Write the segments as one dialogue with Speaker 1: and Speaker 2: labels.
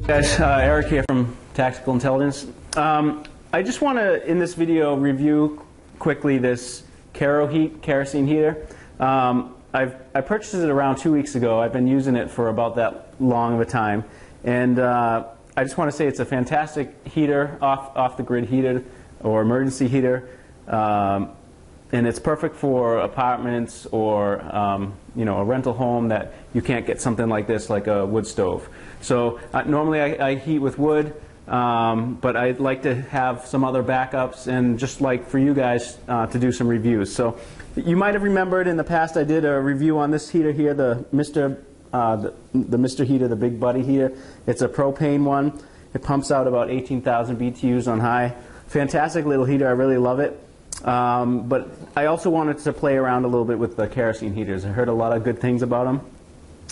Speaker 1: Guys, Eric here from Tactical Intelligence. I just want to, in this video, review quickly this KeroHeat kerosene heater. I purchased it around 2 weeks ago. I've been using it for about that long of a time, and I just want to say it's a fantastic heater, off the grid heater or emergency heater, and it's perfect for apartments or a rental home that you can't get something like this, like a wood stove. So normally I heat with wood, but I'd like to have some other backups, and just like for you guys to do some reviews. So you might have remembered in the past I did a review on this heater here, the Mr. Heater, the Big Buddy heater. It's a propane one. It pumps out about 18,000 BTUs on high. Fantastic little heater. I really love it. But I also wanted to play around a little bit with the kerosene heaters. I heard a lot of good things about them.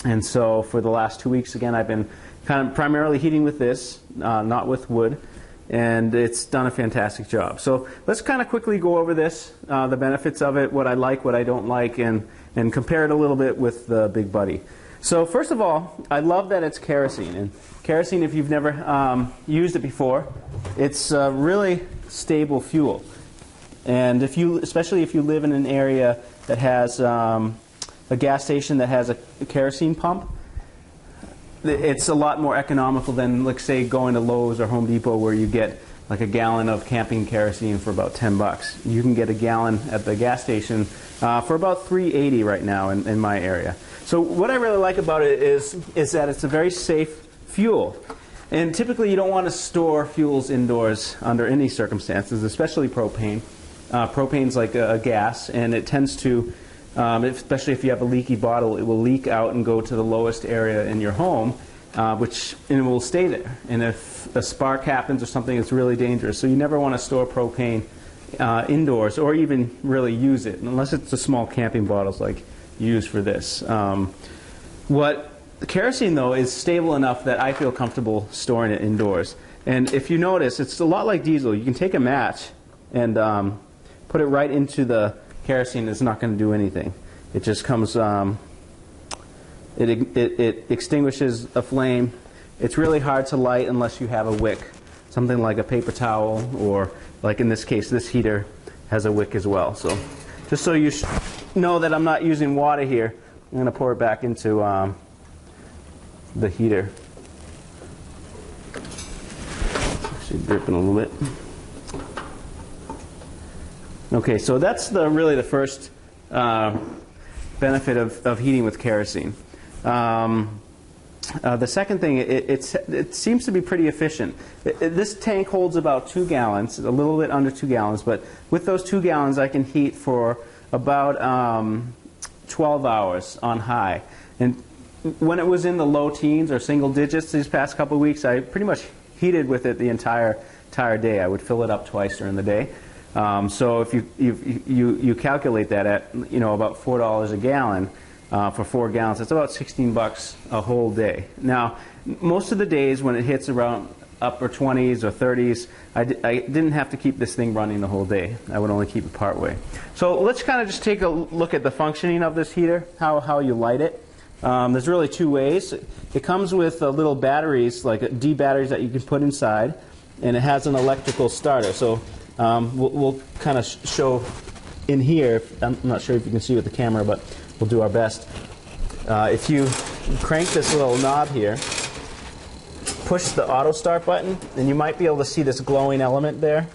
Speaker 1: And so for the last 2 weeks, again, I've been kind of primarily heating with this, not with wood, and it's done a fantastic job. So let's kind of quickly go over this, the benefits of it, what I like, what I don't like, and compare it a little bit with the Big Buddy. So first of all, I love that it's kerosene. And kerosene, if you've never used it before, it's a really stable fuel. And especially if you live in an area that has a gas station that has a kerosene pump, it's a lot more economical than, like, say, going to Lowe's or Home Depot, where you get like a gallon of camping kerosene for about $10. You can get a gallon at the gas station for about $3.80 right now in my area. So what I really like about it is that it's a very safe fuel. And typically you don't want to store fuels indoors under any circumstances, especially propane. Propane's like a gas, and it tends to, especially if you have a leaky bottle, it will leak out and go to the lowest area in your home, and it will stay there. And if a spark happens or something, it's really dangerous. So you never want to store propane indoors, or even really use it, unless it's the small camping bottles like you use for this. The kerosene, though, is stable enough that I feel comfortable storing it indoors. And if you notice, it's a lot like diesel. You can take a match and put it right into the kerosene. It's not going to do anything. It just comes, it extinguishes a flame. It's really hard to light unless you have a wick, something like a paper towel, or like in this case, this heater has a wick as well. So just so you know that I'm not using water here, I'm going to pour it back into the heater. Actually dripping a little bit. Okay, so that's really the first benefit of heating with kerosene. The second thing, it seems to be pretty efficient. This tank holds about 2 gallons, a little bit under 2 gallons, but with those 2 gallons I can heat for about 12 hours on high. And when it was in the low teens or single digits these past couple of weeks, I pretty much heated with it the entire day. I would fill it up twice during the day. So if you calculate that at about $4 a gallon for 4 gallons, that's about $16 a whole day. Now, most of the days when it hits around upper 20s or 30s, I didn't have to keep this thing running the whole day. I would only keep it part way. So let's kind of just take a look at the functioning of this heater, how you light it. There's really 2 ways. It comes with little batteries, like D batteries that you can put inside, and it has an electrical starter. So we'll kind of show in here. I'm not sure if you can see with the camera, but we'll do our best. If you crank this little knob here, push the auto start button, and you might be able to see this glowing element there.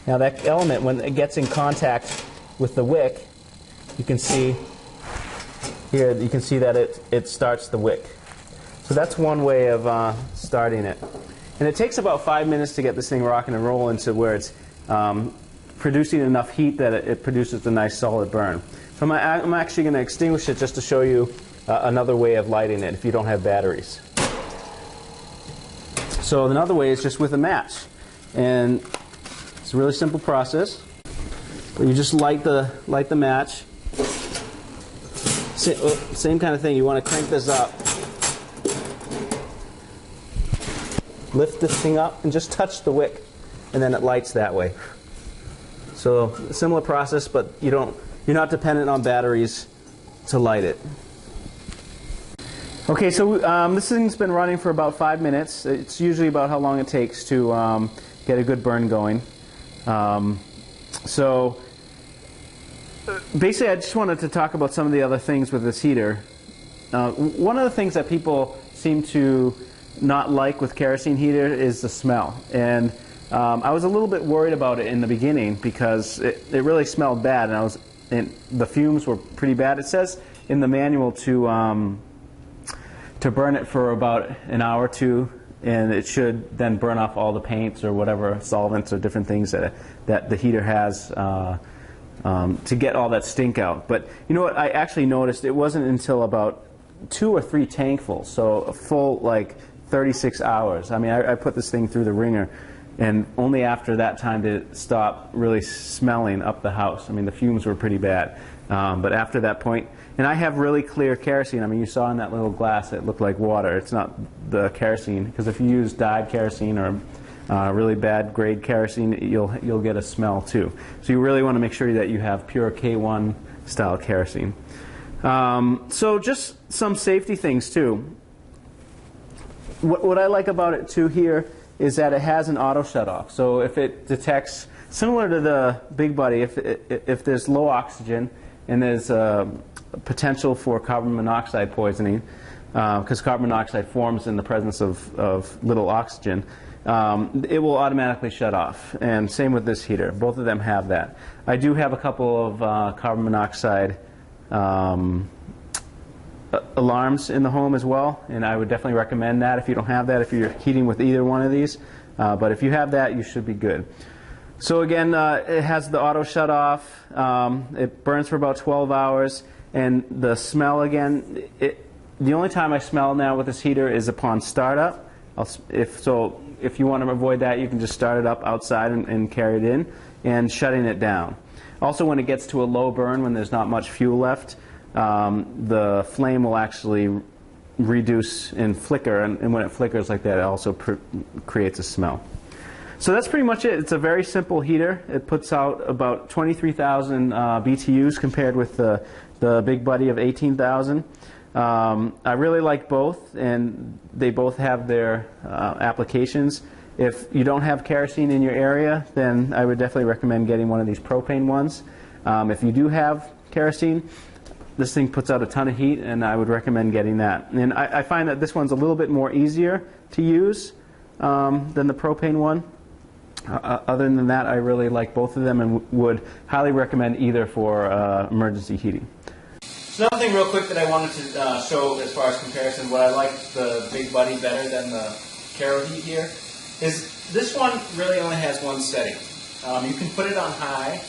Speaker 1: Now that element, when it gets in contact with the wick, you can see here, you can see that it starts the wick. So that's one way of starting it. And it takes about 5 minutes to get this thing rocking and rolling to where it's producing enough heat that it produces a nice solid burn. So I'm actually going to extinguish it just to show you another way of lighting it if you don't have batteries. So another way is just with a match. And it's a really simple process. You just light the match. Same kind of thing. You want to crank this up. Lift this thing up and just touch the wick, and then it lights that way. So a similar process, but you're not dependent on batteries to light it. Okay, so this thing's been running for about 5 minutes. It's usually about how long it takes to get a good burn going. So basically I just wanted to talk about some of the other things with this heater. One of the things that people seem to not like with kerosene heater is the smell. And I was a little bit worried about it in the beginning because it really smelled bad, and the fumes were pretty bad. It says in the manual to burn it for about an hour or two, and it should then burn off all the paints or whatever solvents or different things that the heater has to get all that stink out. But you know what, I actually noticed it wasn't until about 2 or 3 tankfuls, so a full like 36 hours. I mean, I put this thing through the ringer, and only after that time did it stop really smelling up the house. I mean, the fumes were pretty bad. But after that point, and I have really clear kerosene. I mean, you saw in that little glass it looked like water. It's not the kerosene, because if you use dyed kerosene or really bad grade kerosene, you'll get a smell too. So you really want to make sure that you have pure K1 style kerosene. So just some safety things too. What I like about it too here is that it has an auto shut off. So if it detects, similar to the Big Buddy, if there's low oxygen and there's potential for carbon monoxide poisoning, because carbon monoxide forms in the presence of little oxygen, it will automatically shut off. And same with this heater. Both of them have that. I do have a couple of carbon monoxide alarms in the home as well, and I would definitely recommend that if you don't have that, if you're heating with either one of these. But if you have that, you should be good. So again, it has the auto shut off. It burns for about 12 hours, and the smell again, the only time I smell now with this heater is upon startup. If you want to avoid that, you can just start it up outside and carry it in, and shutting it down. Also, when it gets to a low burn, when there's not much fuel left, the flame will actually reduce and flicker, and when it flickers like that, it also creates a smell. So that's pretty much it. It's a very simple heater. It puts out about 23,000 BTUs compared with the Big Buddy of 18,000. I really like both, and they both have their applications. If you don't have kerosene in your area, then I would definitely recommend getting one of these propane ones. If you do have kerosene, this thing puts out a ton of heat, and I would recommend getting that. And I find that this one's a little bit more easier to use than the propane one. Other than that, I really like both of them and would highly recommend either for emergency heating. So another thing real quick that I wanted to show as far as comparison, what I like the Big Buddy better than the KeroHeat here, is this one really only has one setting. You can put it on high,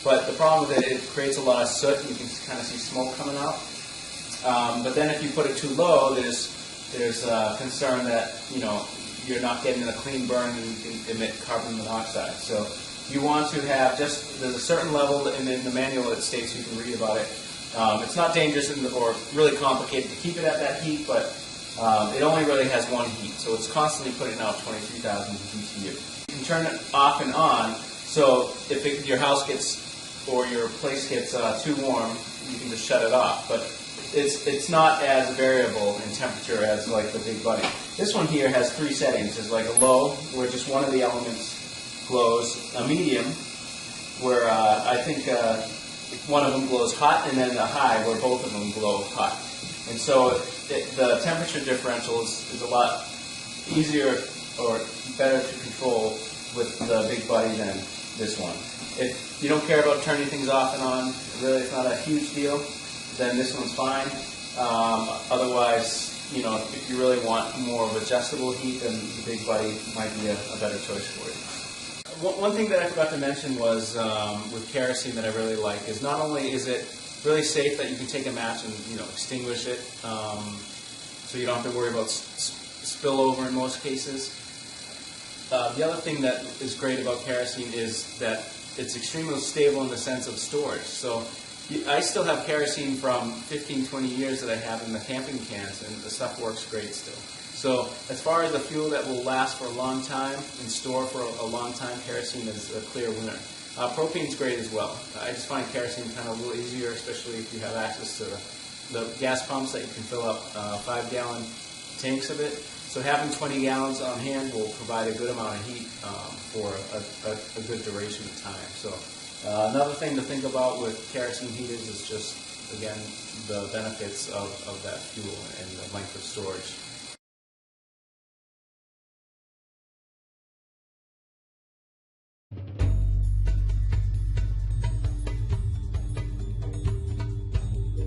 Speaker 1: but the problem with it creates a lot of soot, and you can kind of see smoke coming out. But then if you put it too low, there's concern that, you know, you're not getting a clean burn and you can emit carbon monoxide. So you want to have there's a certain level in the manual that states, you can read about it. It's not dangerous or really complicated to keep it at that heat, but it only really has one heat. So it's constantly putting out 23,000 BTU. You can turn it off and on, so if your house gets, or your place gets too warm, you can just shut it off. But it's not as variable in temperature as like the Big Buddy. This one here has 3 settings. There's like a low, where just one of the elements glows, a medium, where I think one of them glows hot, and then a high, where both of them glow hot. And so the temperature differential is a lot easier or better to control with the Big Buddy than this one. If you don't care about turning things off and on, really it's not a huge deal, then this one's fine. Otherwise, you know, if you really want more of adjustable heat, then the Big Buddy might be a better choice for you. One thing that I forgot to mention was with kerosene that I really like is not only is it really safe that you can take a match and, you know, extinguish it, so you don't have to worry about spillover in most cases. The other thing that is great about kerosene is that it's extremely stable in the sense of storage. So I still have kerosene from 15, 20 years that I have in the camping cans, and the stuff works great still. So as far as a fuel that will last for a long time and store for a long time, kerosene is a clear winner. Propane's great as well. I just find kerosene kind of a little easier, especially if you have access to the gas pumps that you can fill up 5-gallon tanks of it. So having 20 gallons on hand will provide a good amount of heat for a good duration of time. So another thing to think about with kerosene heaters is just, again, the benefits of that fuel and the length of storage.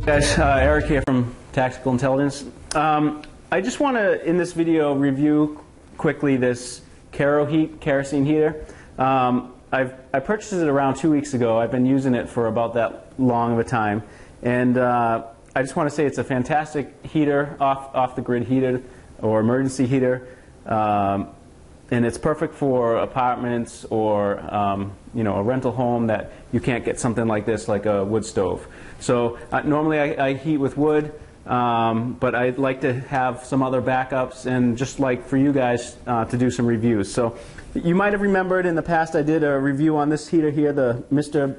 Speaker 1: Guys, Eric here from Tactical Intelligence. I just want to, in this video, review quickly this KeroHeat kerosene heater. I purchased it around 2 weeks ago. I've been using it for about that long of a time, and I just want to say it's a fantastic heater, off-the-grid heater or emergency heater, and it's perfect for apartments or a rental home that you can't get something like this, like a wood stove. So normally I heat with wood, but I'd like to have some other backups, and just like for you guys to do some reviews. So you might have remembered in the past I did a review on this heater here, the Mr.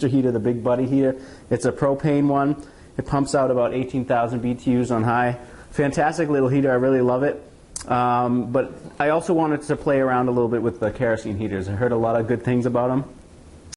Speaker 1: Heater, the Big Buddy heater. It's a propane one. It pumps out about 18,000 BTUs on high. Fantastic little heater. I really love it. But I also wanted to play around a little bit with the kerosene heaters. I heard a lot of good things about them.